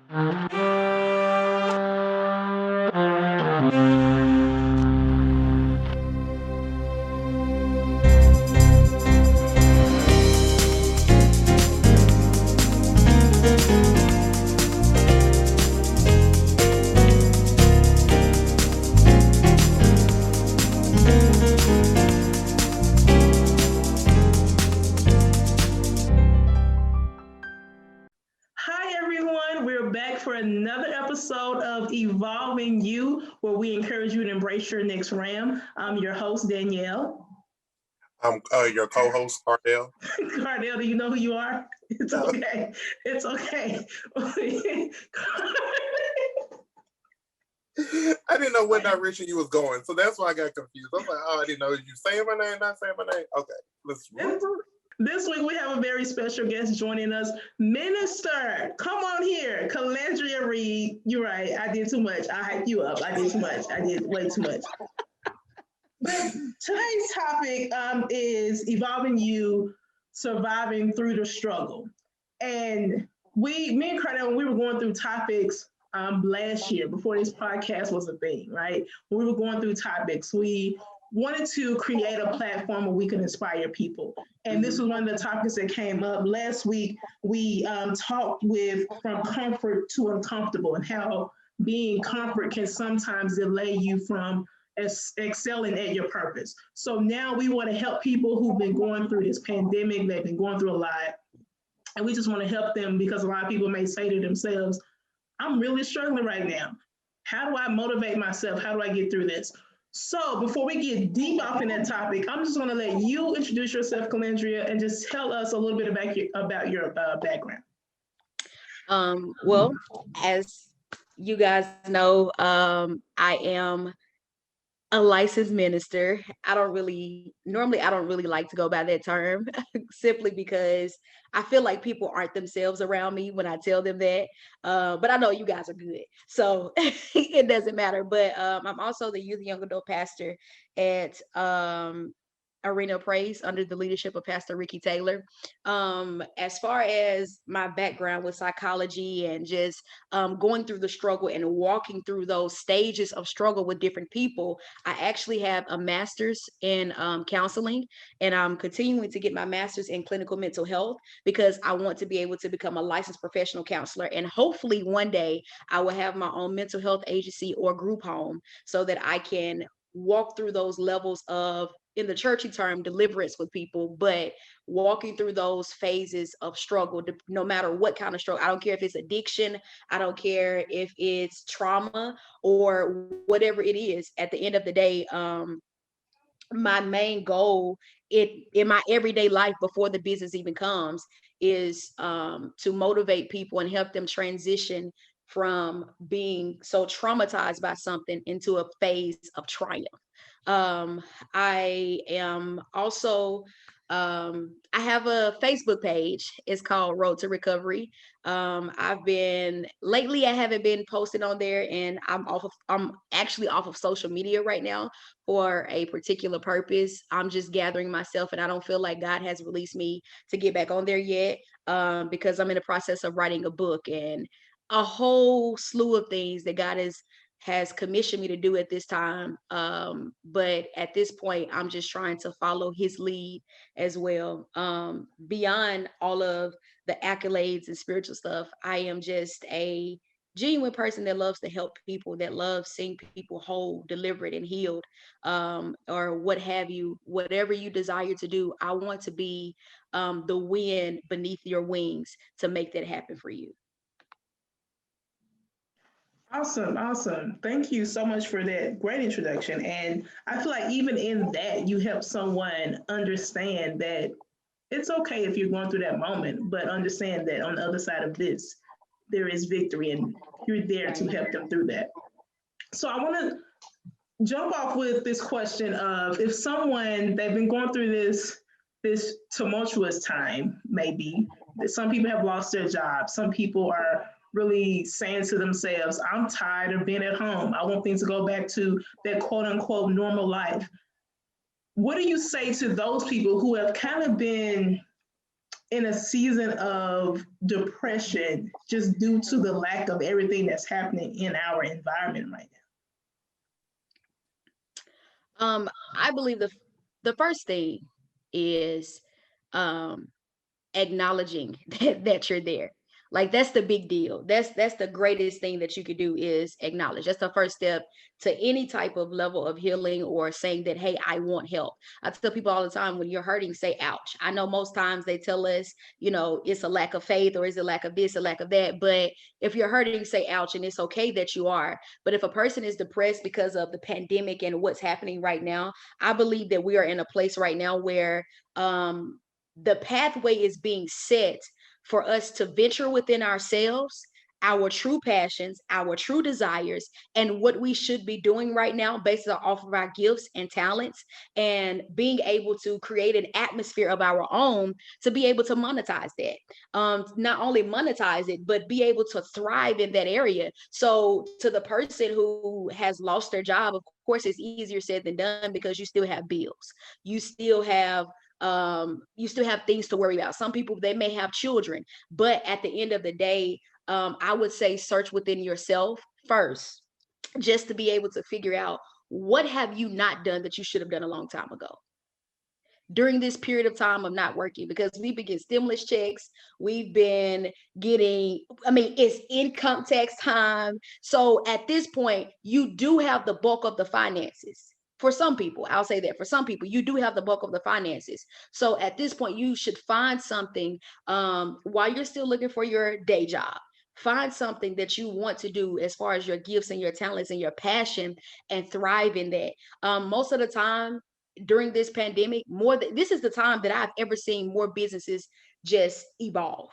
Hi, everyone. We're back for another episode of Evolving You, where we encourage you to embrace your next ram. I'm your host, Danielle. I'm your co-host, Cardell. Cardell, do you know who you are? It's okay. It's okay. I didn't know what direction you was going, so that's why I got confused. I was like, oh, I didn't know you saying my name, not saying my name. Okay, let's remember. This week we have a very special guest joining us, Minister. Come on here, Calandria Reid. You're right. I did too much. I hyped you up. I did too much. I did way too much. But today's topic is evolving you, surviving through the struggle. And me and Cardell, when we were going through topics last year, before this podcast was a thing, right? When we were going through topics, we wanted to create a platform where we could inspire people. And this was one of the topics that came up. Last week, we talked with from comfort to uncomfortable and how being comfort can sometimes delay you from excelling at your purpose. So now we want to help people who've been going through this pandemic. They've been going through a lot. And we just want to help them because a lot of people may say to themselves, I'm really struggling right now. How do I motivate myself? How do I get through this? So before we get deep off in that topic, I'm just going to let you introduce yourself, Calandria, and just tell us a little bit about your background. Well, as you guys know, I am a licensed minister. I don't really like to go by that term simply because I feel like people aren't themselves around me when I tell them that. But I know you guys are good, so it doesn't matter. But I'm also the youth young adult pastor at Arena of Praise under the leadership of Pastor Ricky Taylor. As far as my background with psychology and just going through the struggle and walking through those stages of struggle with different people, I actually have a master's in counseling, and I'm continuing to get my master's in clinical mental health because I want to be able to become a licensed professional counselor. And hopefully one day I will have my own mental health agency or group home so that I can walk through those levels of, in the churchy term, deliverance with people, but walking through those phases of struggle, no matter what kind of struggle. I don't care if it's addiction, I don't care if it's trauma or whatever it is. At the end of the day, my main goal in my everyday life before the business even comes is to motivate people and help them transition from being so traumatized by something into a phase of triumph. I am also I have a Facebook page. It's called Road to Recovery. I haven't been posting on there, and I'm actually off of social media right now for a particular purpose. I'm just gathering myself, and I don't feel like God has released me to get back on there yet, because I'm in the process of writing a book and a whole slew of things that God has commissioned me to do at this time. But at this point, I'm just trying to follow his lead as well. Beyond all of the accolades and spiritual stuff, I am just a genuine person that loves to help people, that loves seeing people whole, delivered, and healed, or what have you. Whatever you desire to do, I want to be the wind beneath your wings to make that happen for you. Awesome. Thank you so much for that great introduction. And I feel like even in that, you help someone understand that it's okay if you're going through that moment, but understand that on the other side of this, there is victory and you're there to help them through that. So I want to jump off with this question of if someone, they've been going through this tumultuous time, maybe, that some people have lost their jobs, some people are really saying to themselves, I'm tired of being at home. I want things to go back to that quote unquote normal life. What do you say to those people who have kind of been in a season of depression just due to the lack of everything that's happening in our environment right I believe the first thing is acknowledging that you're there. Like that's the big deal. That's the greatest thing that you could do is acknowledge. That's the first step to any type of level of healing or saying that, hey, I want help. I tell people all the time, when you're hurting, say ouch. I know most times they tell us, it's a lack of faith or is a lack of this, a lack of that. But if you're hurting, say ouch, and it's okay that you are. But if a person is depressed because of the pandemic and what's happening right now, I believe that we are in a place right now where the pathway is being set for us to venture within ourselves, our true passions, our true desires, and what we should be doing right now based off of our gifts and talents, and being able to create an atmosphere of our own to be able to monetize that. Not only monetize it, but be able to thrive in that area. So to the person who has lost their job, of course, it's easier said than done because you still have bills. You still have things to worry about. Some people, they may have children, but at the end of the day, I would say search within yourself first, just to be able to figure out what have you not done that you should have done a long time ago during this period of time of not working, because we've been getting stimulus checks, we've been getting, it's income tax time. So at this point, you do have the bulk of the finances. For some people, I'll say that for some people, you do have the bulk of the finances. So at this point, you should find something while you're still looking for your day job. Find something that you want to do as far as your gifts and your talents and your passion, and thrive in that. Most of the time, during this pandemic, this is the time that I've ever seen more businesses just evolve.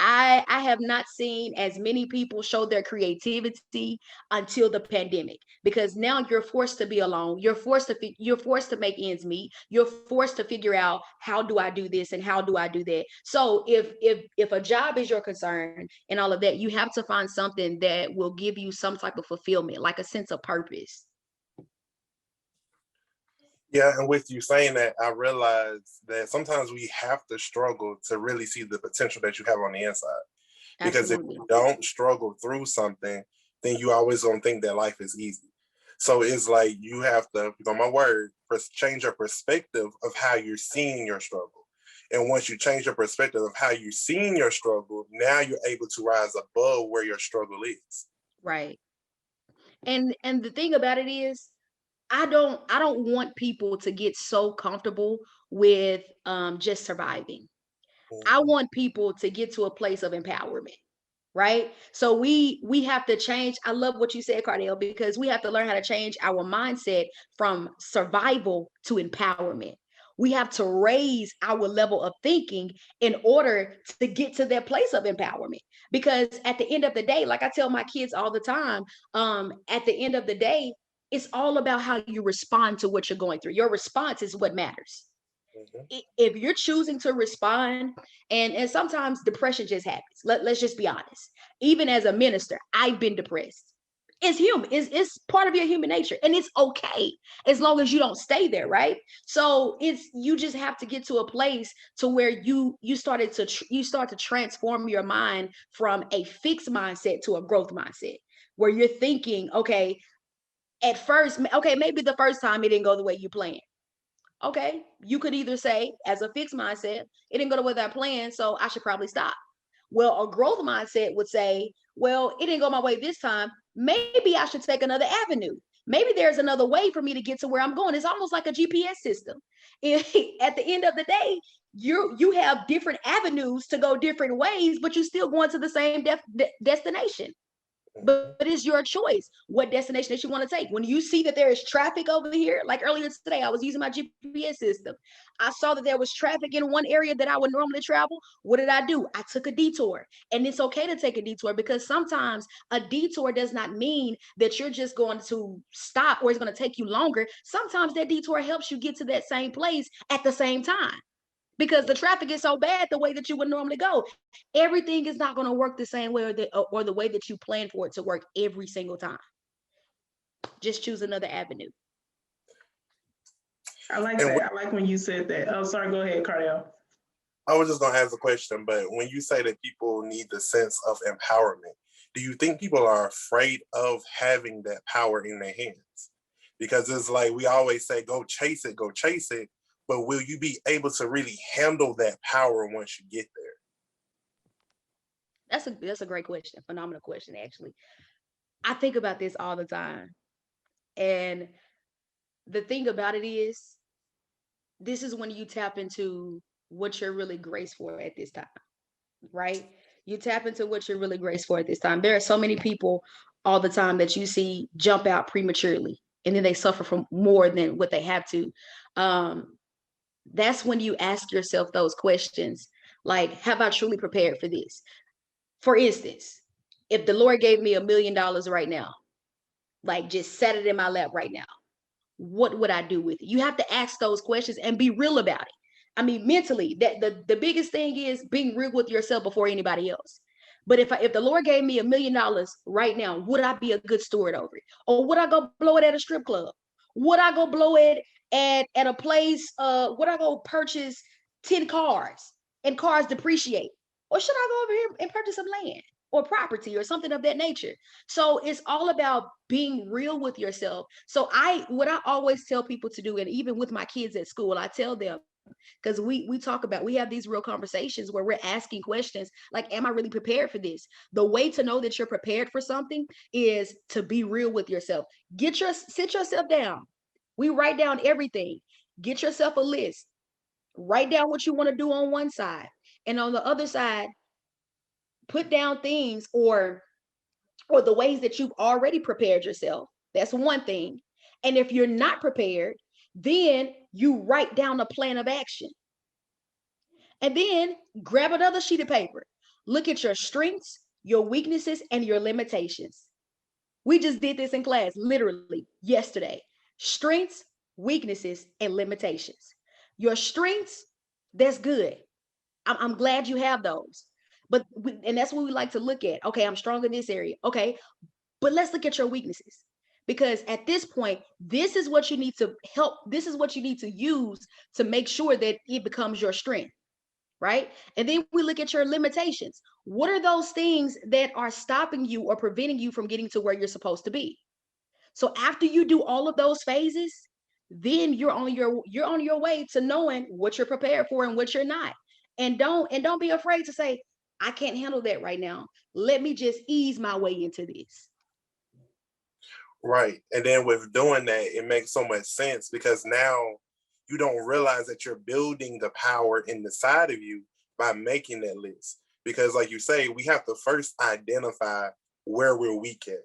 I have not seen as many people show their creativity until the pandemic, because now you're forced to be alone. You're forced to make ends meet. You're forced to figure out, how do I do this and how do I do that. So if a job is your concern and all of that, you have to find something that will give you some type of fulfillment, like a sense of purpose. Yeah, and with you saying that, I realize that sometimes we have to struggle to really see the potential that you have on the inside. Because Absolutely. if you don't struggle through something, then you always gonna think that life is easy. So it's like you have to, on my word, change your perspective of how you're seeing your struggle. And once you change your perspective of how you're seeing your struggle, now you're able to rise above where your struggle is. Right. And the thing about it is, I don't want people to get so comfortable with just surviving. I Mhm. want people to get to a place of empowerment, right? So we have to change. I love what you said, Cardell, because we have to learn how to change our mindset from survival to empowerment. We have to raise our level of thinking in order to get to that place of empowerment. Because at the end of the day, like I tell my kids all the time, at the end of the day, it's all about how you respond to what you're going through. Your response is what matters. Mhm. If you're choosing to respond, and sometimes depression just happens. Let's just be honest. Even as a minister, I've been depressed. It's human. It's part of your human nature, and it's okay as long as you don't stay there, right? So you just have to get to a place to where you start to transform your mind from a fixed mindset to a growth mindset, where you're thinking, okay, at first, okay, maybe the first time it didn't go the way you planned. Okay, you could either say, as a fixed mindset, it didn't go the way that I planned, so I should probably stop. Well, a growth mindset would say, well, it didn't go my way this time. Maybe I should take another avenue. Maybe there's another way for me to get to where I'm going. It's almost like a GPS system. At the end of the day, you have different avenues to go different ways, but you're still going to the same destination. But it's your choice what destination that you want to take. When you see that there is traffic over here, like earlier today, I was using my GPS system. I saw that there was traffic in one area that I would normally travel. What did I do? I took a detour. And it's okay to take a detour, because sometimes a detour does not mean that you're just going to stop or it's going to take you longer. Sometimes that detour helps you get to that same place at the same time, because the traffic is so bad the way that you would normally go. Everything is not going to work the same way, or the way that you plan for it to work every single time. Just choose another avenue. now. I like And that. I like when you said that. Oh, sorry. Go ahead, Cardell. I was just gonna ask a question, but when you say that people need the sense of empowerment, do you think people are afraid of having that power in their hands? Because it's like we always say, go chase it, but will you be able to really handle that power once you get there? That's a great question, phenomenal question, actually. I think about this all the time. And the thing about it is, this is when you tap into what you're really graced for at this time, right? You tap into what you're really graced for at this time. There are so many people all the time that you see jump out prematurely, and then they suffer from more than what they have to. Um, that's when you ask yourself those questions, like, have I truly prepared for this? For instance, if the Lord gave me $1 million right now, like just set it in my lap right now, what would I do with it? You have to ask those questions and be real about it. I mean, mentally, that the biggest thing is being real with yourself before anybody else. But if the Lord gave me $1 million right now, would I be a good steward over it? Or would I go blow it at a strip club? Would I go blow it at a place? Would I go purchase 10 cars and cars depreciate? Or should I go over here and purchase some land or property or something of that nature? So it's all about being real with yourself. So what I always tell people to do, and even with my kids at school, I tell them, because we talk about, we have these real conversations where we're asking questions like, am I really prepared for this? The way to know that you're prepared for something is to be real with yourself. Sit yourself down. We write down everything. Get yourself a list. Write down what you want to do on one side, and on the other side, put down things or the ways that you've already prepared yourself. That's one thing. And if you're not prepared, then you write down a plan of action. And then grab another sheet of paper. Look at your strengths, your weaknesses, and your limitations. We just did this in class literally yesterday. Strengths, weaknesses, and limitations. Your strengths, that's good. I'm glad you have those. And that's what we like to look at. Okay, I'm strong in this area. Okay, but let's look at your weaknesses. Because at this point, this is what you need to this is what you need to use to make sure that it becomes your strength, right? And then we look at your limitations. What are those things that are stopping you or preventing you from getting to where you're supposed to be? So after you do all of those phases, then you're on your way to knowing what you're prepared for and what you're not. And don't be afraid to say, I can't handle that right now. Let me just ease my way into this. Right. And then with doing that, it makes so much sense because now you don't realize that you're building the power in the side of you by making that list. Because, like you say, we have to first identify where we're weak at.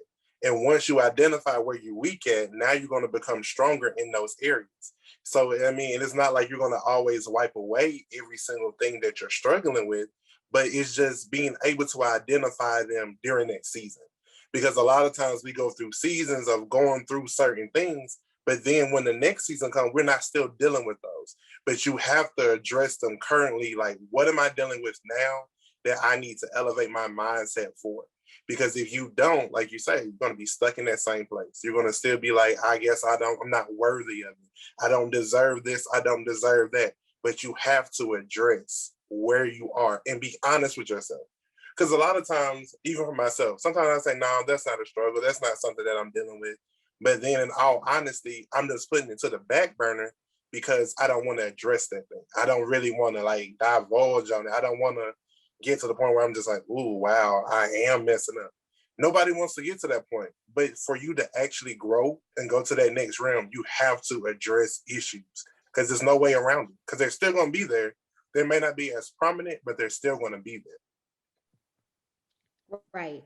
And once you identify where you're weak at, now you're going to become stronger in those areas. So, I mean, it's not like you're going to always wipe away every single thing that you're struggling with, but it's just being able to identify them during that season. Because a lot of times we go through seasons of going through certain things, but then when the next season comes, we're not still dealing with those. But you have to address them currently. Like, what am I dealing with now that I need to elevate my mindset for? Because if you don't, like you say, you're going to be stuck in that same place. You're going to still be like, I guess I'm not worthy of it. I don't deserve this. I don't deserve that. But you have to address where you are and be honest with yourself. Because a lot of times, even for myself, sometimes I say, no, that's not a struggle. That's not something that I'm dealing with. But then in all honesty, I'm just putting it to the back burner because I don't want to address that thing. I don't really want to like divulge on it. I don't want to get to the point where I'm just like, ooh, wow, I am messing up. Nobody wants to get to that point. But for you to actually grow and go to that next realm, you have to address issues because there's no way around it because they're still going to be there. They may not be as prominent, but they're still going to be there. Right.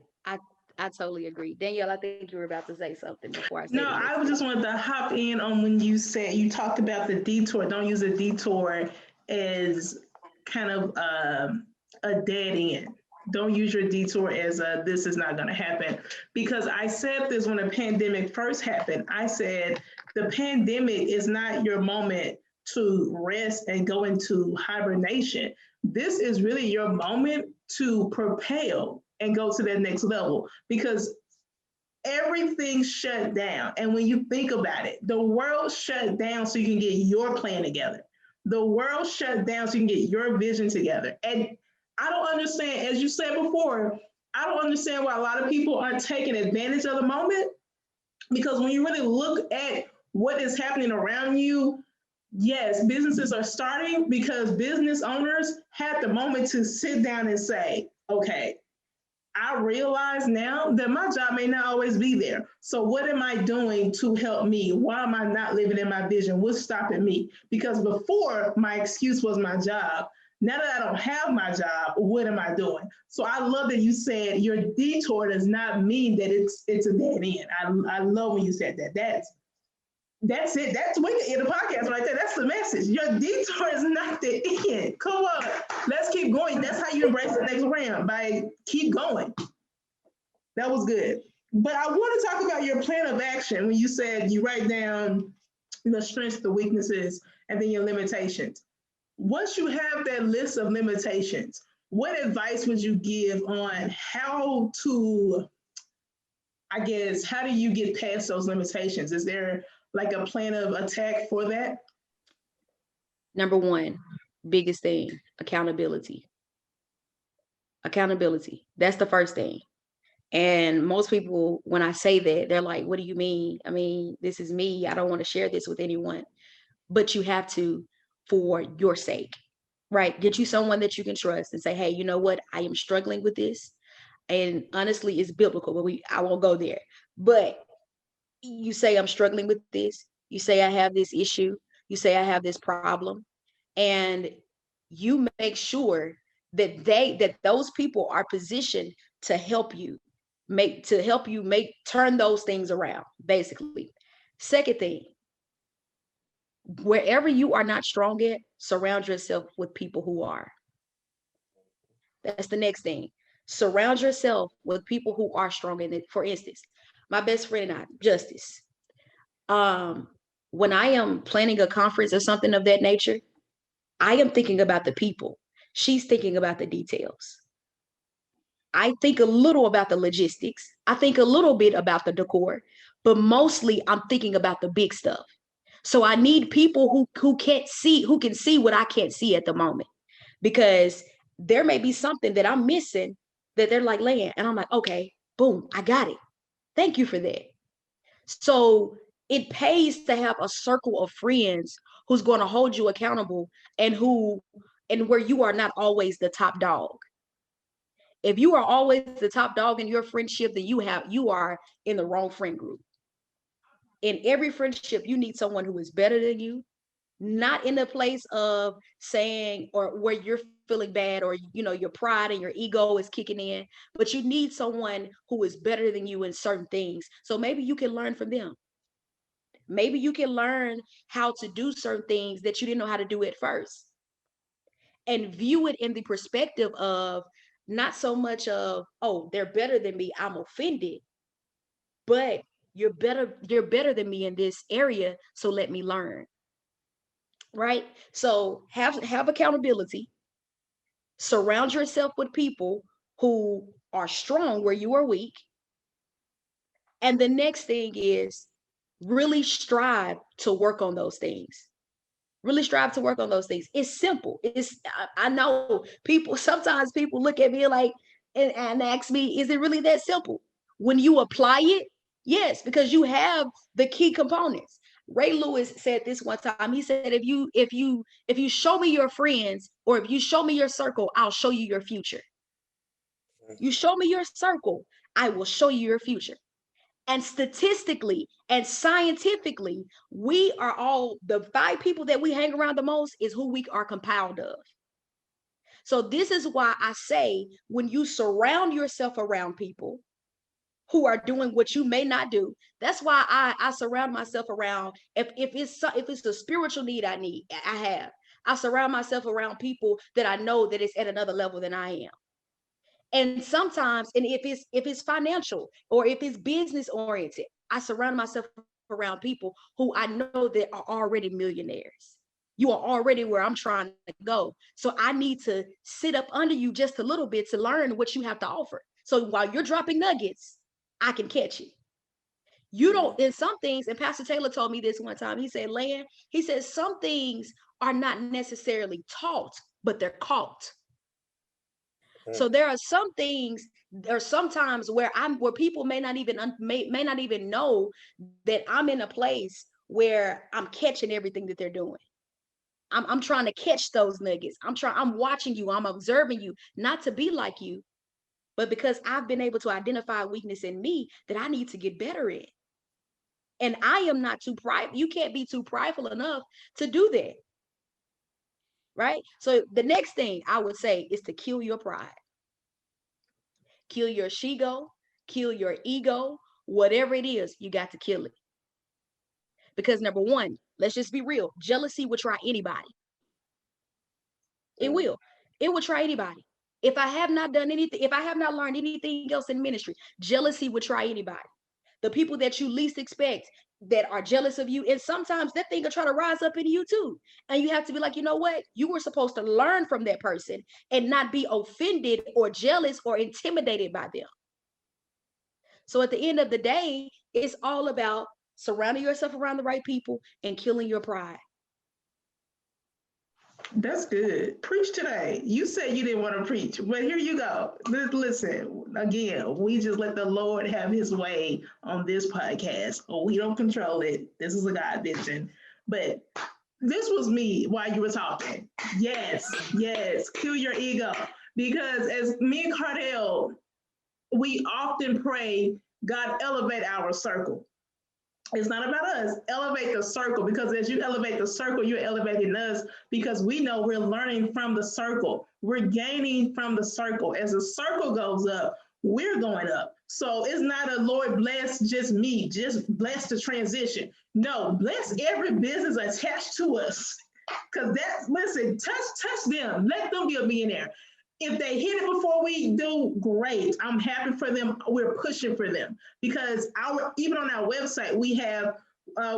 I totally agree. Danielle, I think you were about to say something before I say No, the next I was thing. just wanted to hop in on when you said you talked about the detour. Don't use a detour as kind of a dead end. Don't use your detour as a this is not going to happen. Because I said this when the pandemic first happened. I said the pandemic is not your moment to rest and go into hibernation. This is really your moment to propel and go to that next level because everything shut down. And when you think about it, the world shut down so you can get your plan together. The world shut down so you can get your vision together. And I don't understand, as you said before, I don't understand why a lot of people aren't taking advantage of the moment, because when you really look at what is happening around you, yes, businesses are starting because business owners had the moment to sit down and say, okay, I realize now that my job may not always be there. So what am I doing to help me? Why am I not living in my vision? What's stopping me? Because before, my excuse was my job. Now that I don't have my job, what am I doing? So I love that you said your detour does not mean that it's a dead end. I love when you said that. That's it. That's we can end the podcast right there. That's the message. Your detour is not the end. Come on, let's keep going. That's how you embrace the next round, by keep going. That was good. But I want to talk about your plan of action when you said you write down the strengths, the weaknesses, and then your limitations. Once you have that list of limitations, what advice would you give on how to, I guess, how do you get past those limitations? Is there like a plan of attack for that? Number one, biggest thing, accountability. Accountability. That's the first thing. And most people, when I say that, they're like, what do you mean? I mean, this is me. I don't want to share this with anyone. But you have to, for your sake, right? Get you someone that you can trust and say, hey, you know what? I am struggling with this. And honestly, it's biblical, but I won't go there. But you say, I'm struggling with this. You say, I have this issue. You say, I have this problem. And you make sure that those people are positioned to help you turn those things around, basically. Second thing, wherever you are not strong at, surround yourself with people who are. That's the next thing. Surround yourself with people who are strong in it. For instance, my best friend and I, Justice, when I am planning a conference or something of that nature, I am thinking about the people. She's thinking about the details. I think a little about the logistics. I think a little bit about the decor, but mostly I'm thinking about the big stuff. So I need people who can see what I can't see at the moment, because there may be something that I'm missing that they're like, Lan, and I'm like, okay, boom, I got it. Thank you for that. So it pays to have a circle of friends who's going to hold you accountable, and where you are not always the top dog. If you are always the top dog in your friendship, then you are in the wrong friend group. In every friendship, you need someone who is better than you, not in the place of saying, or where you're feeling bad, or your pride and your ego is kicking in, but you need someone who is better than you in certain things. So maybe you can learn from them. Maybe you can learn how to do certain things that you didn't know how to do at first, and view it in the perspective of not so much of, oh, they're better than me, I'm offended, but you're better than me in this area, so let me learn. Right? So have accountability. Surround yourself with people who are strong where you are weak. And the next thing is really strive to work on those things. Really strive to work on those things. It's simple. I know sometimes people look at me like and ask me, is it really that simple? When you apply it, yes, because you have the key components. Ray Lewis said this one time. He said, if you show me your friends, or if you show me your circle, I'll show you your future. You show me your circle, I will show you your future. And statistically and scientifically, we are all, the 5 people that we hang around the most is who we are compiled of. So this is why I say, when you surround yourself around people who are doing what you may not do, that's why I surround myself around, if it's the spiritual need I have, I surround myself around people that I know that is at another level than I am. And sometimes, and if it's financial, or if it's business oriented, I surround myself around people who I know that are already millionaires. You are already where I'm trying to go. So I need to sit up under you just a little bit to learn what you have to offer. So while you're dropping nuggets, I can catch you. You don't, in some things, and Pastor Taylor told me this one time. He said, Lan, he said, some things are not necessarily taught, but they're caught. So there are some things, there are sometimes where people may not even know that I'm in a place where I'm catching everything that they're doing. I'm trying to catch those nuggets. I'm watching you, I'm observing you, not to be like you, but because I've been able to identify weakness in me that I need to get better in. And I am not too prideful. You can't be too prideful enough to do that. Right? So the next thing I would say is to kill your pride. Kill your shigo, kill your ego, whatever it is, you got to kill it. Because number one, let's just be real, jealousy will try anybody. It will. It will try anybody. If I have not done anything, if I have not learned anything else in ministry, jealousy will try anybody. The people that you least expect that are jealous of you, and sometimes that thing will try to rise up into you too. And you have to be like, you know what? You were supposed to learn from that person and not be offended or jealous or intimidated by them. So at the end of the day, it's all about surrounding yourself around the right people and killing your pride. That's good. Preach today. You said you didn't want to preach, but here you go. Listen, again, we just let the Lord have his way on this podcast. We don't control it. This is a God vision. But this was me while you were talking. Yes, kill your ego. Because as me and Cardell, we often pray, God, elevate our circle. It's not about us. Elevate the circle, because as you elevate the circle, you're elevating us, because we know we're learning from the circle. We're gaining from the circle. As the circle goes up, we're going up. So it's not a Lord bless just me, just bless the transition. No, bless every business attached to us. Because listen, touch them. Let them be a millionaire. If they hit it before we do, great. I'm happy for them. We're pushing for them, because even on our website, we have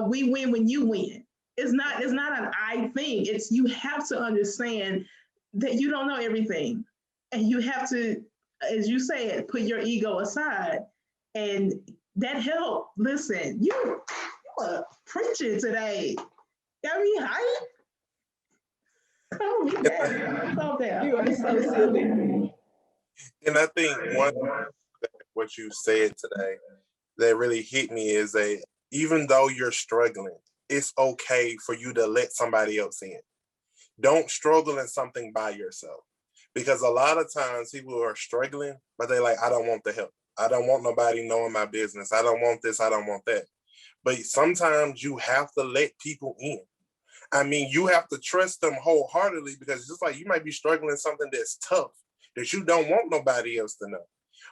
we win when you win. It's not an I thing. It's, you have to understand that you don't know everything, and you have to, as you said, put your ego aside, and that help. Listen, you are preaching today. Got me hyped. Calm me down. Calm down. You are so silly. And I think what you said today that really hit me is that even though you're struggling, it's okay for you to let somebody else in. Don't struggle in something by yourself, because a lot of times people are struggling, but they're like, I don't want the help. I don't want nobody knowing my business. I don't want this. I don't want that. But sometimes you have to let people in. I mean, you have to trust them wholeheartedly, because just like you might be struggling something that's tough that you don't want nobody else to know.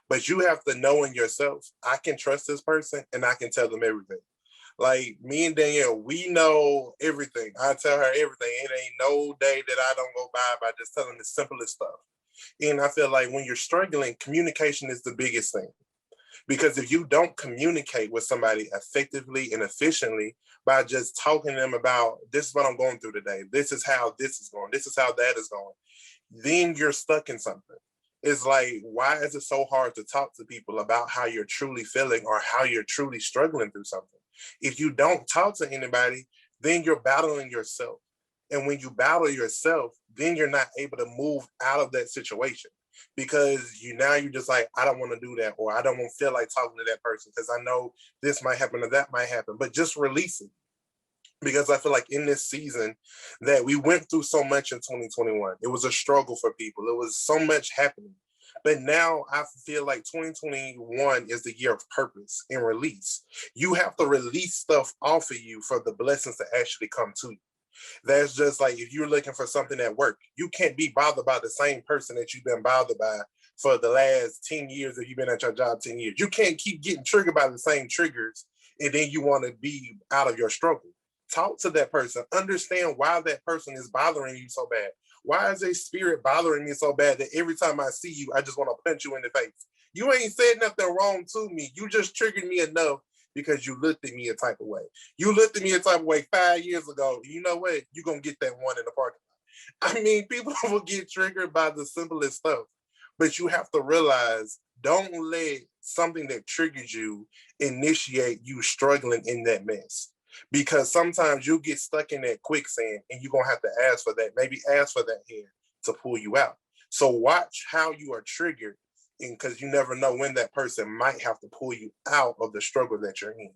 But you have to know in yourself, I can trust this person and I can tell them everything. Like me and Danielle, we know everything. I tell her everything. It ain't no day that I don't go by just telling the simplest stuff. And I feel like when you're struggling, communication is the biggest thing. Because if you don't communicate with somebody effectively and efficiently by just talking to them about, this is what I'm going through today, this is how this is going, this is how that is going, then you're stuck in something. It's like, why is it so hard to talk to people about how you're truly feeling or how you're truly struggling through something? If you don't talk to anybody, then you're battling yourself. And when you battle yourself, then you're not able to move out of that situation, because you're just like, I don't want to do that, or I don't want to feel like talking to that person because I know this might happen or that might happen. But just release it. Because I feel like in this season that we went through so much in 2021, it was a struggle for people. It was so much happening. But now I feel like 2021 is the year of purpose and release. You have to release stuff off of you for the blessings to actually come to you. That's just like if you're looking for something at work, you can't be bothered by the same person that you've been bothered by for the last 10 years if you've been at your job 10 years. You can't keep getting triggered by the same triggers and then you want to be out of your struggle. Talk to that person. Understand why that person is bothering you so bad. Why is a spirit bothering me so bad that every time I see you, I just want to punch you in the face? You ain't said nothing wrong to me. You just triggered me enough because you looked at me a type of way. You looked at me a type of way 5 years ago. You know what? You're going to get that one in the parking lot. I mean, people will get triggered by the simplest stuff. But you have to realize don't let something that triggers you initiate you struggling in that mess. Because sometimes you'll get stuck in that quicksand and you're going to have to ask for that, maybe ask for that hand to pull you out. So watch how you are triggered, because you never know when that person might have to pull you out of the struggle that you're in.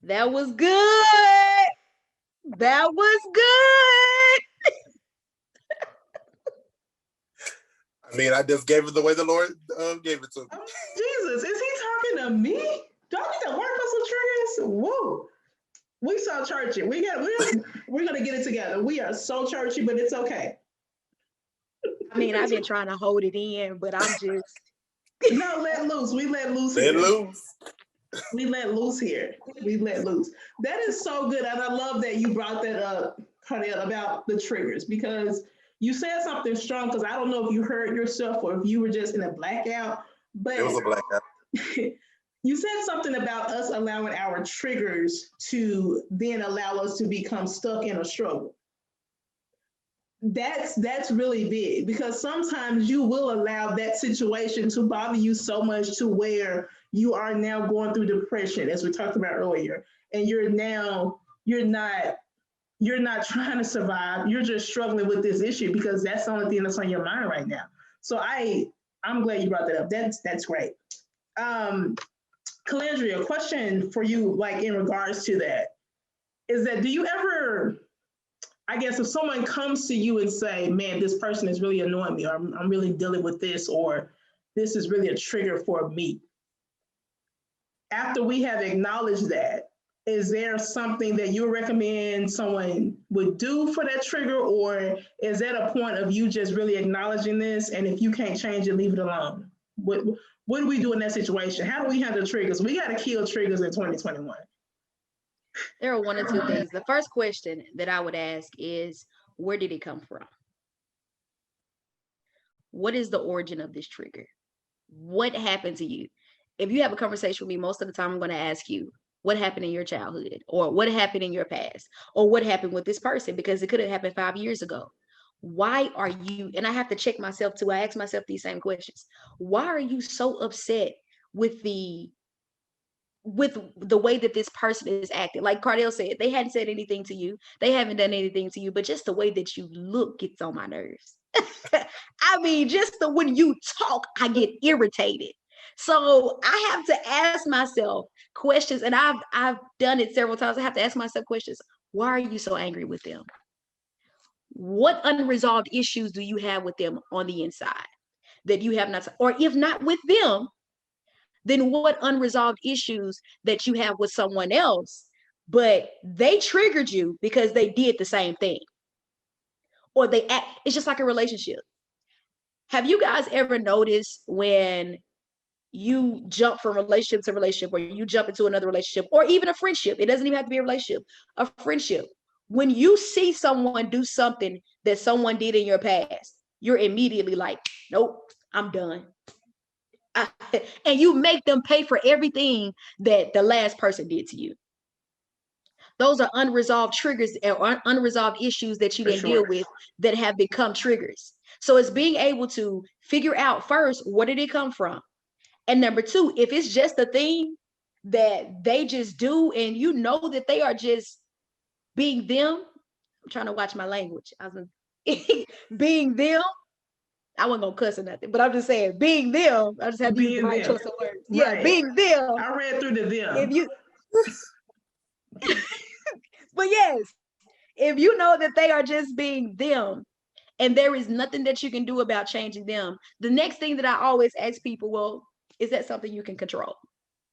That was good. That was good. I mean, I just gave it the way the Lord gave it to me. Jesus, is he talking to me? Do I need to work on some triggers? Whoa. We so churchy. We're gonna get it together. We are so churchy, but it's okay. I mean, I've been trying to hold it in, but I'm just no, let loose. We let loose. Let loose. We let loose here. We let loose. That is so good, and I love that you brought that up, Cardell, about the triggers, because you said something strong. Because I don't know if you heard yourself or if you were just in a blackout, but it was a blackout. You said something about us allowing our triggers to then allow us to become stuck in a struggle. That's really big, because sometimes you will allow that situation to bother you so much to where you are now going through depression, as we talked about earlier, and you're not trying to survive. You're just struggling with this issue because that's the only thing that's on your mind right now. So I'm glad you brought that up. That's great. Calandria, a question for you, like in regards to that, is that do you ever, I guess if someone comes to you and say, man, this person is really annoying me, or I'm really dealing with this, or this is really a trigger for me. After we have acknowledged that, is there something that you recommend someone would do for that trigger, or is that a point of you just really acknowledging this, and if you can't change it, leave it alone? What do we do in that situation? How do we handle triggers? We got to kill triggers in 2021. There are one or two things. The first question that I would ask is, where did it come from? What is the origin of this trigger? What happened to you? If you have a conversation with me, most of the time I'm going to ask you, what happened in your childhood, or what happened in your past, or what happened with this person, because it could have happened 5 years ago. Why are you, and I have to check myself too, I ask myself these same questions. Why are you so upset with the way that this person is acting? Like Cardell said, they hadn't said anything to you. They haven't done anything to you, but just the way that you look gets on my nerves. I mean, just when you talk, I get irritated. So I have to ask myself questions, and I've done it several times. I have to ask myself questions. Why are you so angry with them? What unresolved issues do you have with them on the inside that you have not, or if not with them, then what unresolved issues that you have with someone else, but they triggered you because they did the same thing, or they act. It's just like a relationship. Have you guys ever noticed when you jump from relationship to relationship, or you jump into another relationship, or even a friendship? It doesn't even have to be a relationship, a friendship. When you see someone do something that someone did in your past, you're immediately like, nope, I'm done. And you make them pay for everything that the last person did to you. Those are unresolved triggers or unresolved issues that you didn't deal with that have become triggers. So it's being able to figure out first, where did it come from? And number two, if it's just a thing that they just do and you know that they are just being them, I'm trying to watch my language. I was being them. I wasn't gonna cuss or nothing, but I'm just saying, being them. I just have to use the right choice of words. Yeah, right. Being them. I read through the them. If you, but yes, if you know that they are just being them, and there is nothing that you can do about changing them, the next thing that I always ask people, well, is that something you can control?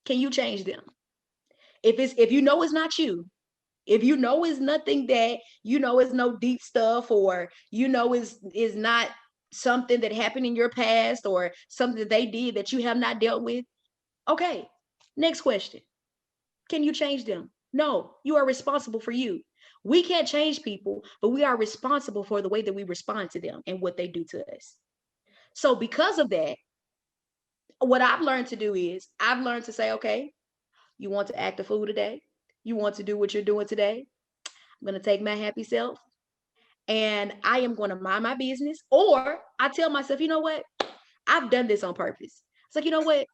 Can you change them? If you know it's not you, if you know it's nothing that you know is no deep stuff, or you know is not something that happened in your past, or something that they did that you have not dealt with, okay, next question. Can you change them? No, you are responsible for you. We can't change people, but we are responsible for the way that we respond to them and what they do to us. So because of that, what I've learned to do is I've learned to say, okay, you want to act a fool today? You want to do what you're doing today? I'm going to take my happy self and I am going to mind my business, or I tell myself, you know what? I've done this on purpose. It's like, you know what?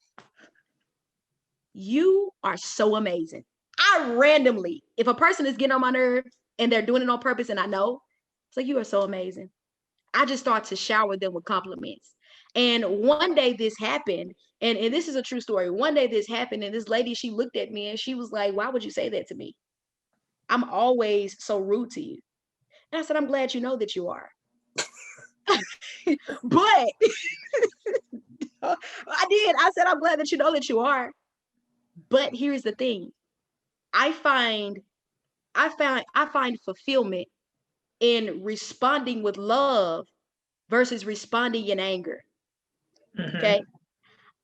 You are so amazing. I randomly, if a person is getting on my nerve and they're doing it on purpose and I know, it's like, you are so amazing. I just start to shower them with compliments. And one day this happened, and this is a true story. One day this happened, and this lady, she looked at me and she was like, why would you say that to me? I'm always so rude to you. And I said, I'm glad you know that you are. But I did. I said, I'm glad that you know that you are. But here's the thing. I find fulfillment in responding with love versus responding in anger. Okay.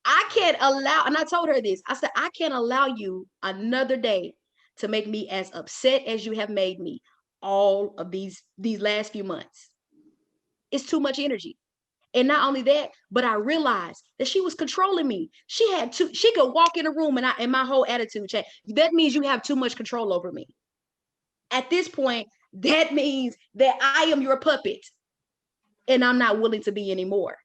I can't allow, and I told her this, I said, I can't allow you another day to make me as upset as you have made me all of these last few months. It's too much energy. And not only that, but I realized that she was controlling me. She could walk in a room and my whole attitude changed. That means you have too much control over me. At this point, that means that I am your puppet and I'm not willing to be anymore.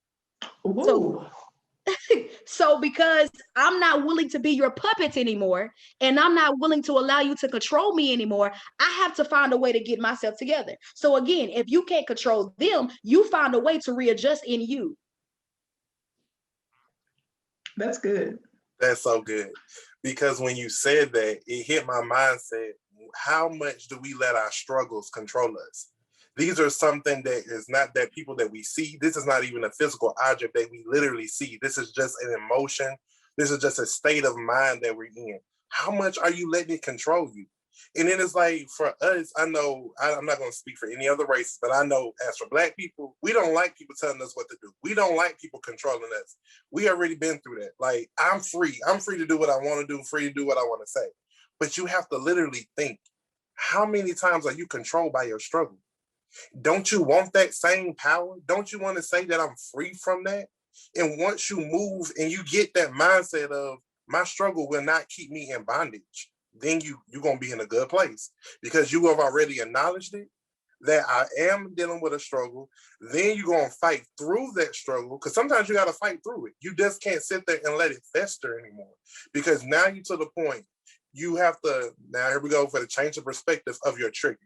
So because I'm not willing to be your puppet anymore, and I'm not willing to allow you to control me anymore, I have to find a way to get myself together. So again, if you can't control them, you find a way to readjust in you. That's good. That's so good. Because when you said that, it hit my mindset. How much do we let our struggles control us? These are something that is not that people that we see. This is not even a physical object that we literally see. This is just an emotion. This is just a state of mind that we're in. How much are you letting it control you? And then it's like, for us, I know, I'm not going to speak for any other race, but I know as for Black people, we don't like people telling us what to do. We don't like people controlling us. We already been through that. Like, I'm free. I'm free to do what I want to do, free to do what I want to say. But you have to literally think, how many times are you controlled by your struggle? Don't you want that same power? Don't you want to say that I'm free from that? And once you move and you get that mindset of, my struggle will not keep me in bondage, then you're going to be in a good place, because you have already acknowledged it, that I am dealing with a struggle. Then you're going to fight through that struggle, because sometimes you got to fight through it. You just can't sit there and let it fester anymore, because now you're to the point you have to, now here we go for the change of perspective of your trigger.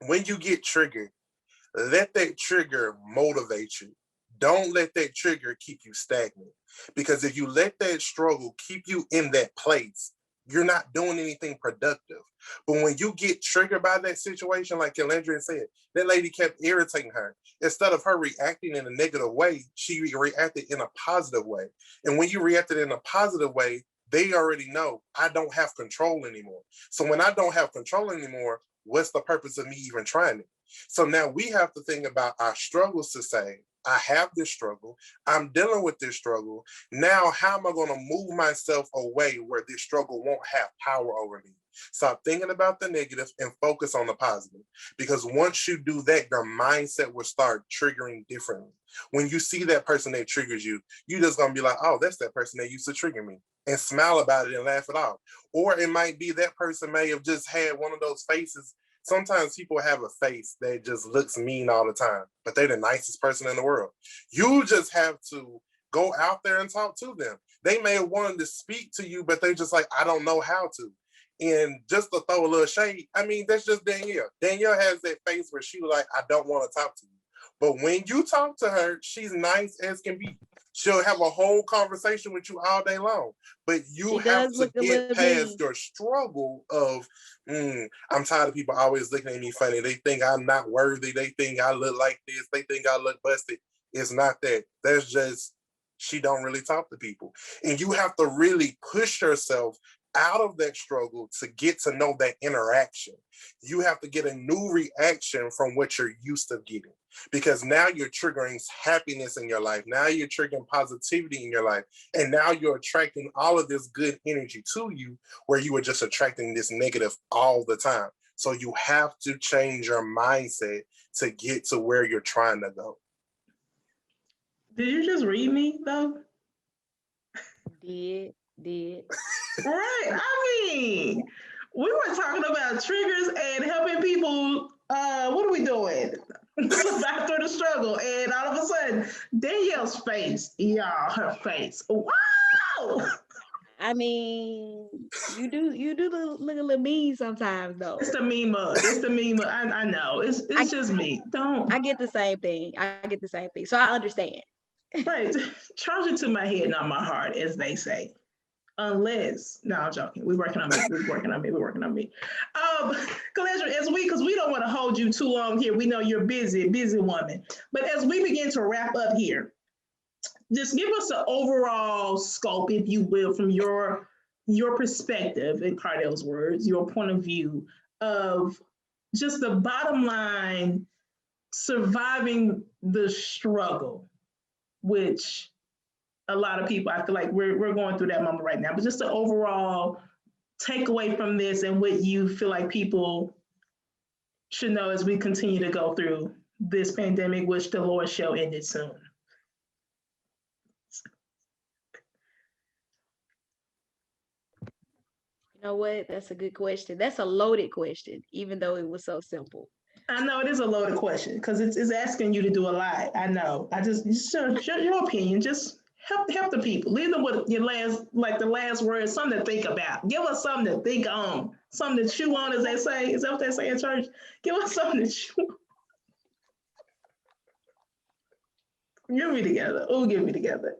When you get triggered, let that trigger motivate you. Don't let that trigger keep you stagnant. Because if you let that struggle keep you in that place, you're not doing anything productive. But when you get triggered by that situation, like Calandria said, that lady kept irritating her. Instead of her reacting in a negative way, she reacted in a positive way. And when you reacted in a positive way, they already know, I don't have control anymore. So when I don't have control anymore, what's the purpose of me even trying it? So now we have to think about our struggles to say, I have this struggle. I'm dealing with this struggle. Now, how am I going to move myself away where this struggle won't have power over me? Stop thinking about the negative and focus on the positive. Because once you do that, your mindset will start triggering differently. When you see that person that triggers you, you're just going to be like, oh, that's that person that used to trigger me, and smile about it and laugh it off. Or it might be that person may have just had one of those faces. Sometimes people have a face that just looks mean all the time, but they're the nicest person in the world. You just have to go out there and talk to them. They may have wanted to speak to you, but they're just like, I don't know how to. And just to throw a little shade, I mean, that's just Danielle. Danielle has that face where she was like, I don't want to talk to you. But when you talk to her, she's nice as can be. She'll have a whole conversation with you all day long. But you have to get past your struggle of, I'm tired of people always looking at me funny. They think I'm not worthy. They think I look like this. They think I look busted. It's not that. That's just, she don't really talk to people. And you have to really push yourself out of that struggle to get to know that interaction. You have to get a new reaction from what you're used to getting, because now you're triggering happiness in your life. Now you're triggering positivity in your life. And now you're attracting all of this good energy to you, where you were just attracting this negative all the time. So you have to change your mindset to get to where you're trying to go. Did you just read me though? Did. Right. I mean, we were talking about triggers and helping people. What are we doing? survived through the struggle. And all of a sudden, Danielle's face, y'all, her face. Wow. I mean, you do look a little mean sometimes though. It's the meme. It's the meme. I know. It's just me. Don't. I get the same thing. I get the same thing. So I understand. Right. Charge it to my head, not my heart, as they say. Unless, no, I'm joking. We're working on me. We're working on me. We're working on me. Calandria, because we don't want to hold you too long here. We know you're busy woman. But as we begin to wrap up here, just give us an overall scope, if you will, from your perspective, in Cardell's words, your point of view of just the bottom line, surviving the struggle, which a lot of people, I feel like we're going through that moment right now, but just the overall takeaway from this and what you feel like people should know as we continue to go through this pandemic, which the Lord shall end it soon. You know what? That's a good question. That's a loaded question, even though it was so simple. I know it is a loaded question because it's asking you to do a lot. I know. I just share your opinion. Just help the people. Leave them with your the last word, something to think about. Give us something to think on, something to chew on, as they say. Is that what they say in church? Give us something to chew on. Get me together. Oh, get me together.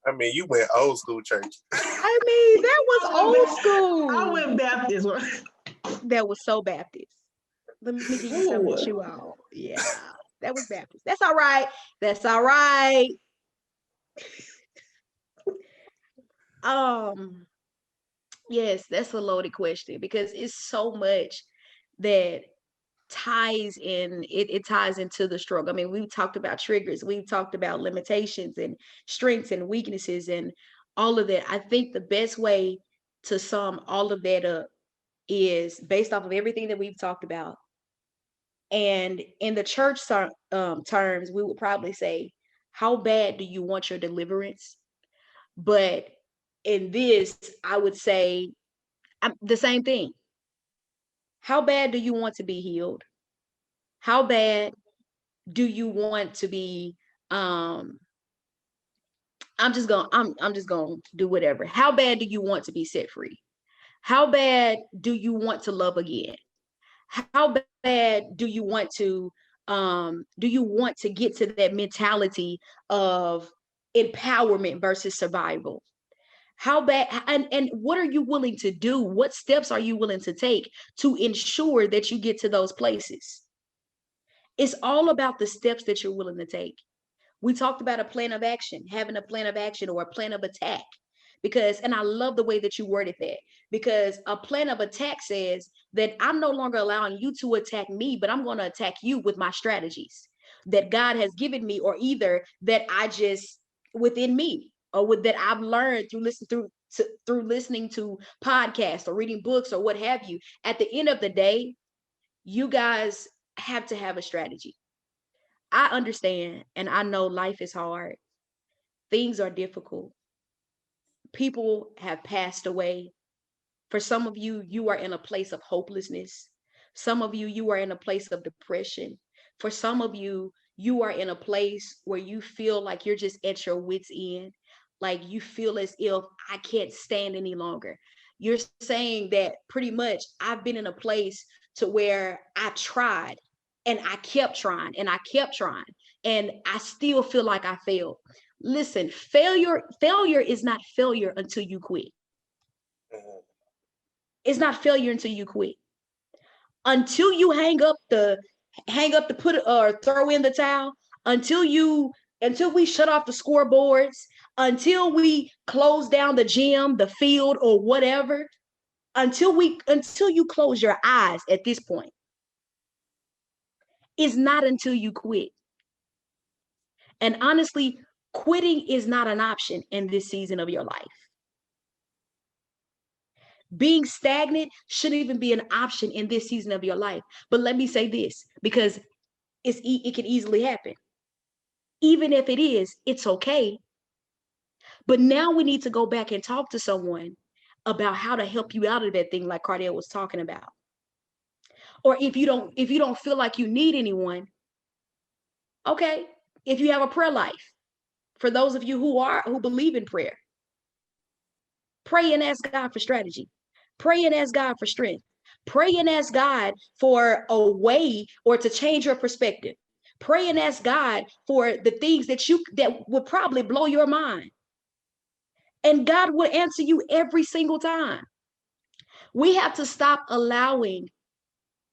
I mean, you went old school church. I mean, that was old school. I went Baptist. That was so Baptist. Let me give you something to chew on. Yeah, that was Baptist. That's all right. That's all right. Yes, that's a loaded question because it's so much that ties in. It ties into the struggle. I mean, we talked about triggers. We've talked about limitations and strengths and weaknesses and all of that. I think the best way to sum all of that up is based off of everything that we've talked about. And in the church terms, we would probably say, how bad do you want your deliverance? But in this, I would say the same thing. How bad do you want to be healed? How bad do you want to be I'm just gonna do whatever. How bad do you want to be set free? How bad do you want to love again? How bad do you want to get to that mentality of empowerment versus survival? How bad and what are you willing to do? What steps are you willing to take to ensure that you get to those places? It's all about the steps that you're willing to take. We talked about a plan of action, having a plan of action or a plan of attack. Because, and I love the way that you worded that, because a plan of attack says that I'm no longer allowing you to attack me, but I'm going to attack you with my strategies that God has given me, or either that I just within me, or that I've learned through listening to podcasts or reading books or what have you. At the end of the day, you guys have to have a strategy. I understand, and I know life is hard. Things are difficult. People have passed away. For some of you, you are in a place of hopelessness. Some of you, you are in a place of depression. For some of you, you are in a place where you feel like you're just at your wit's end. Like you feel as if I can't stand any longer. You're saying that pretty much I've been in a place to where I tried and I kept trying and I kept trying and I still feel like I failed. Listen, failure is not failure until you quit. It's not failure until you quit. Until you hang up the put or throw in the towel, until we shut off the scoreboards, until we close down the gym, the field, or whatever, until you close your eyes at this point. It's not until you quit. And honestly, quitting is not an option in this season of your life. Being stagnant shouldn't even be an option in this season of your life. But let me say this, because it can easily happen. Even if it is, it's okay. But now we need to go back and talk to someone about how to help you out of that thing, like Cardell was talking about. Or if you don't feel like you need anyone, Okay, if you have a prayer life, for those of you who believe in prayer, pray and ask God for strategy. Pray and ask God for strength. Pray and ask God for a way or to change your perspective. Pray and ask God for the things that would probably blow your mind. And God will answer you every single time. We have to stop allowing,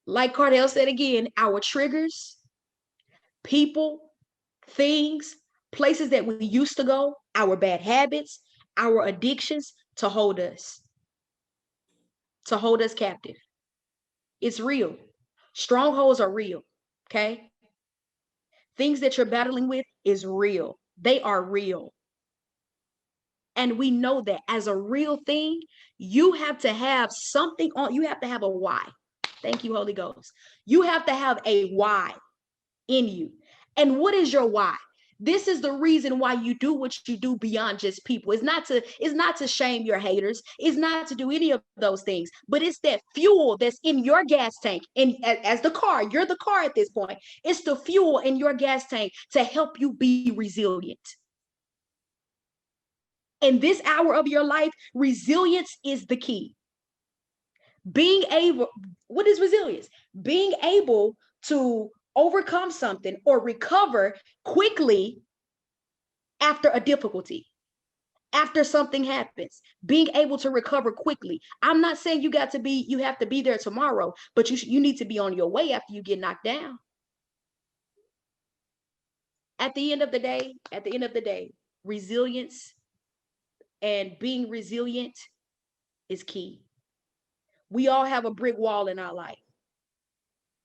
like Cardell said again, our triggers, people, things, places that we used to go, our bad habits, our addictions to hold us captive. It's real. Strongholds are real. Okay. Things that you're battling with is real. They are real. And we know that as a real thing, you have to have something on, you have to have a why. Thank you, Holy Ghost. You have to have a why in you. And what is your why? This is the reason why you do what you do beyond just people. It's not to shame your haters. It's not to do any of those things, but it's that fuel that's in your gas tank. And as the car, you're the car at this point. It's the fuel in your gas tank to help you be resilient. In this hour of your life, resilience is the key. What is resilience? Being able to overcome something or recover quickly after a difficulty, after something happens, being able to recover quickly. I'm not saying you have to be there tomorrow, but you need to be on your way after you get knocked down. At the end of the day, resilience and being resilient is key. We all have a brick wall in our life.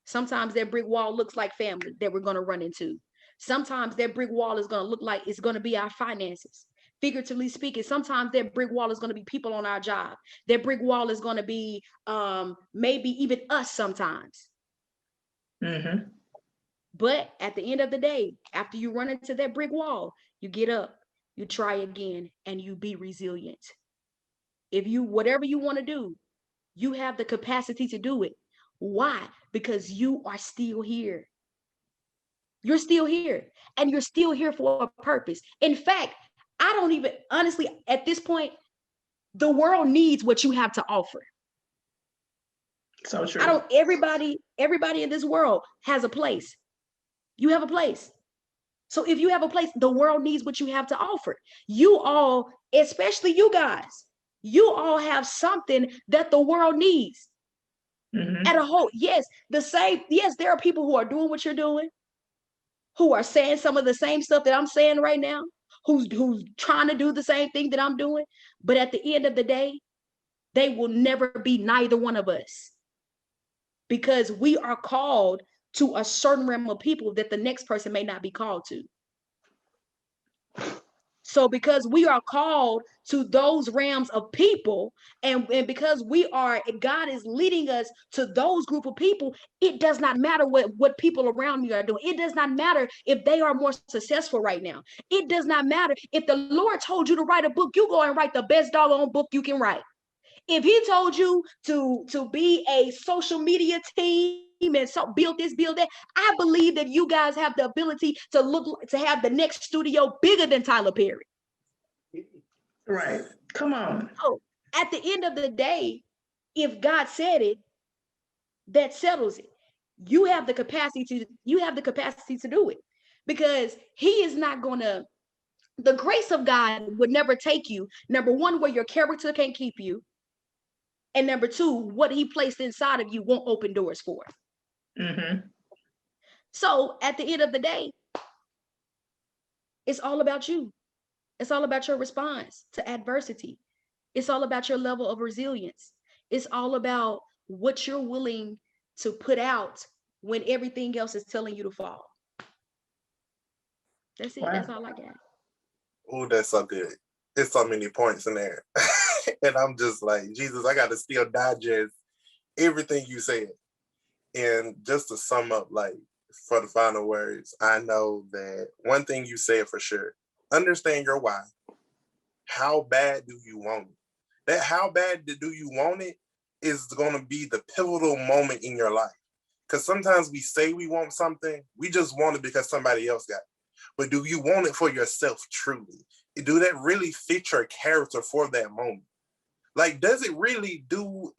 Sometimes that brick wall looks like family that we're going to run into. Sometimes that brick wall is going to look like it's going to be our finances. Figuratively speaking, sometimes that brick wall is going to be people on our job. That brick wall is going to be maybe even us sometimes. Mm-hmm. But at the end of the day, after you run into that brick wall, you get up, you try again, and you be resilient. Whatever you want to do, you have the capacity to do it. Why? Because you are still here. You're still here, and you're still here for a purpose. In fact, I don't even, honestly, at this point, the world needs what you have to offer. So true. Everybody in this world has a place. You have a place. So if you have a place, the world needs what you have to offer. You all, especially you guys, you all have something that the world needs. Mm-hmm. At a whole, yes, there are people who are doing what you're doing, who are saying some of the same stuff that I'm saying right now, who's trying to do the same thing that I'm doing. But at the end of the day, they will never be neither one of us, because we are called to a certain realm of people that the next person may not be called to. So because we are called to those realms of people, and because God is leading us to those group of people, it does not matter what people around me are doing. It does not matter if they are more successful right now. It does not matter if the Lord told you to write a book, you go and write the best doggone book you can write. If he told you to be a social media team and so build this, build that, I believe that you guys have the ability to have the next studio bigger than Tyler Perry. Right. Come on. So at the end of the day, if God said it, that settles it. You have the capacity to do it, because he is not gonna, the grace of God would never take you, number one, where your character can't keep you. And number two, what he placed inside of you won't open doors for. Mm-hmm. So at the end of the day, it's all about you. It's all about your response to adversity. It's all about your level of resilience. It's all about what you're willing to put out when everything else is telling you to fall. That's it. Wow. That's all I got. Oh, that's so good. There's so many points in there. And I'm just like, Jesus, I got to still digest everything you said. And just to sum up, like, for the final words, I know that one thing you said for sure, understand your why. How bad do you want it? That how bad do you want it is going to be the pivotal moment in your life. Because sometimes we say we want something, we just want it because somebody else got it. But do you want it for yourself truly? Do that really fit your character for that moment? Like, does it really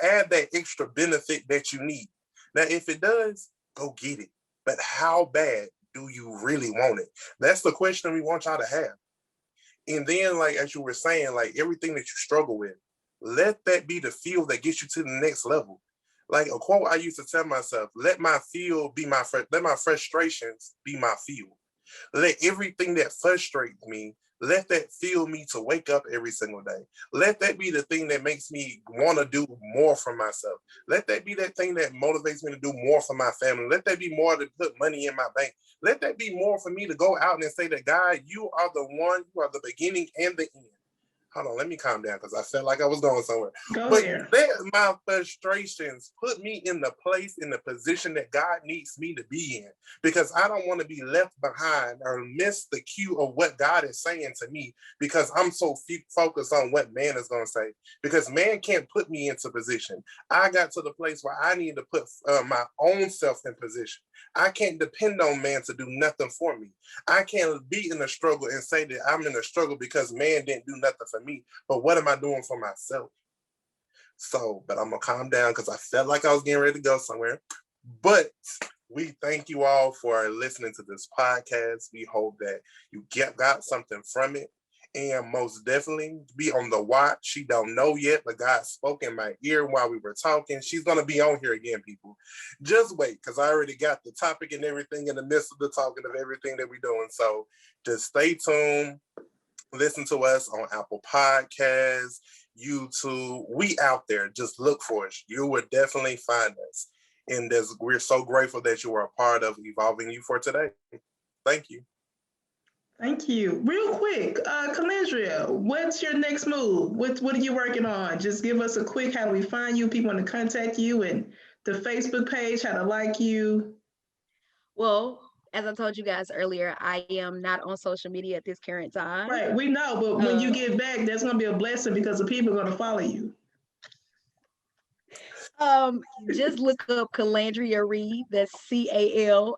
add that extra benefit that you need? Now, if it does, go get it. But how bad do you really want it? That's the question we want y'all to have. And then, like, as you were saying, like, everything that you struggle with, let that be the fuel that gets you to the next level. Like a quote I used to tell myself, let my frustrations be my fuel. Let everything that frustrates me, let that fuel me to wake up every single day. Let that be the thing that makes me want to do more for myself. Let that be that thing that motivates me to do more for my family. Let that be more to put money in my bank. Let that be more for me to go out and say that, God, you are the one, you are the beginning and the end. Hold on, let me calm down because I felt like I was going somewhere. But let my frustrations put me in the place, in the position that God needs me to be in, because I don't want to be left behind or miss the cue of what God is saying to me because I'm so focused on what man is going to say, because man can't put me into position. I got to the place where I need to put my own self in position. I can't depend on man to do nothing for me. I can't be in a struggle and say that I'm in a struggle because man didn't do nothing for me. But what am I doing for myself? So, but I'm going to calm down because I felt like I was getting ready to go somewhere. But we thank you all for listening to this podcast. We hope that you got something from it. And most definitely be on the watch. She don't know yet, but God spoke in my ear while we were talking. She's going to be on here again, people. Just wait, because I already got the topic and everything in the midst of the talking of everything that we're doing. So just stay tuned. Listen to us on Apple Podcasts, YouTube. We out there. Just look for us. You will definitely find us. And we're so grateful that you were a part of Evolving You for today. Thank you. Thank you. Real quick, Calandria, what's your next move? What are you working on? Just give us a quick, how do we find you? People want to contact you, and the Facebook page, how to like you. Well, as I told you guys earlier, I am not on social media at this current time. Right, we know, but when you get back, that's going to be a blessing because the people are going to follow you. Just look up Calandria Reid. That's Calandria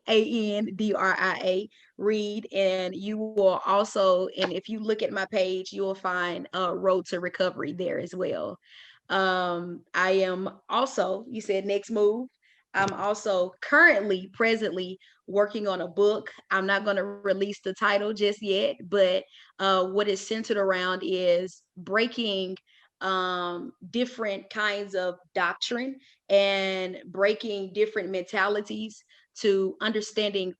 Reid, and you will also, and if you look at my page, you will find Road to Recovery there as well. I am also, you said next move. I'm also presently working on a book. I'm not going to release the title just yet, but what it's centered around is breaking different kinds of doctrine and breaking different mentalities to understanding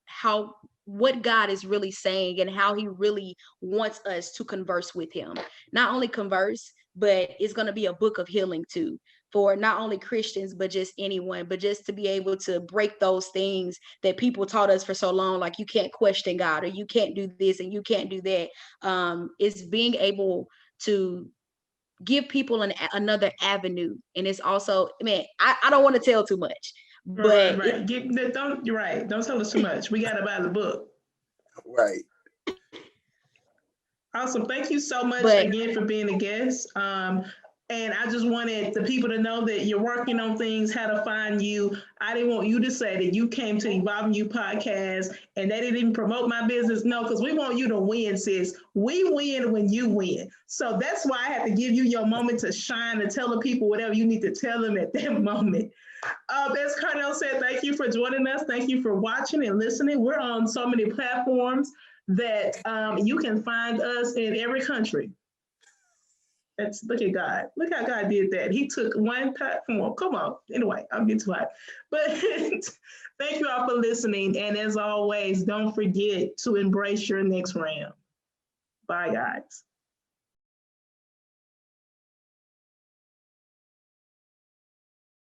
what God is really saying and how he really wants us to converse with him. Not only converse, but it's going to be a book of healing too, for not only Christians, but just anyone, but just to be able to break those things that people taught us for so long, like you can't question God or you can't do this and you can't do that. It's being able to give people another avenue. And it's also, man, I don't want to tell too much, but right. You're right. Don't tell us too much. We got to buy the book. Right. Awesome. Thank you so much again for being a guest. And I just wanted the people to know that you're working on things, how to find you. I didn't want you to say that you came to Evolving You podcast and they didn't even promote my business. No, because we want you to win, sis. We win when you win. So that's why I had to give you your moment to shine and tell the people whatever you need to tell them at that moment. As Carnell said, thank you for joining us. Thank you for watching and listening. We're on so many platforms that you can find us in every country. Look at God. Look how God did that. He took one platform. Come on. Anyway, I'm getting too hot. But thank you all for listening. And as always, don't forget to embrace your next round. Bye, guys.